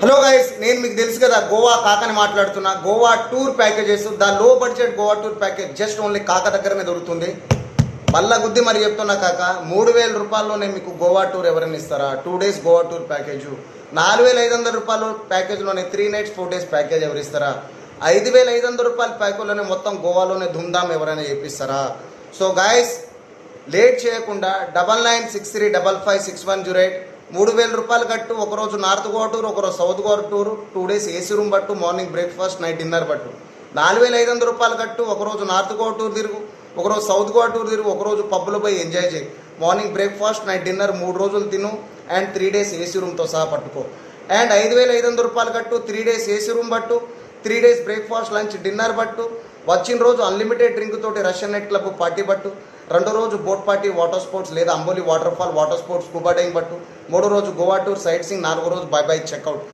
Hello guys, నేను మీకు తెలుసు కదా గోవా కాకని మాట్లాడుతున్నా. Goa tour packages, the low budget Goa tour package just only కాక దగ్గరనే దొరుకుతుంది. బల్ల గుద్ది మరి చెప్తున్నా కాక, 3,000 రూపాయల్లోనే మీకు గోవా టూర్ ఎవరైనా ఇస్తారా? 2 days గోవా టూర్ ప్యాకేజ్ 4,500 రూపాయలు ప్యాకేజ్లోనే 3 nights 4 days ప్యాకేజ్ ఎవరు ఇస్తారా? 5,500 రూపాయల ప్యాకేజ్లోనే మొత్తం గోవాలోనే ధూమ్ధామ్ ఎవరైనా చేపిస్తారా? సో గైస్, లేట్ చేయకుండా 9963556108 3,000 రూపాయలు కట్టు. ఒకరోజు నార్త్ గోవా టూర్, ఒకరోజు south Goa tour, 2 days AC room పట్టు, మార్నింగ్ బ్రేక్ఫాస్ట్, నైట్ డిన్నర్ పట్టు. 4,500 రూపాయలు కట్టు. ఒకరోజు నార్త్ గోవా టూర్ తిరుగు, ఒకరోజు సౌత్ గోవా టూర్ తిరుగు, ఒకరోజు పబ్బులో పోయి ఎంజాయ్ చేయి. మార్నింగ్ బ్రేక్ఫాస్ట్, నైట్ డిన్నర్ 3 రోజులు తిను అండ్ 3 days ఏసీ రూమ్తో సహా పట్టుకో. అండ్ 5,500 రూపాయలు కట్టు, 3 days ఏసీ రూమ్ పట్టు, 3 days బ్రేక్ఫాస్ట్, లంచ్, డిన్నర్ పట్టు. వచ్చిన రోజు అన్లిమిటెడ్ డ్రింక్ తోటి రష్యన్ నైట్ క్లబ్ పార్టీ పట్టు. 2వ రోజు బోట్ పార్టీ, వాటర్ స్పోర్ట్స్ లేదా Amboli water fall water sports, scuba diving పట్టు. 3వ రోజు గోవా టూర్, సైట్ సీయింగ్. 4వ రోజు బై బై చెక్అవుట్.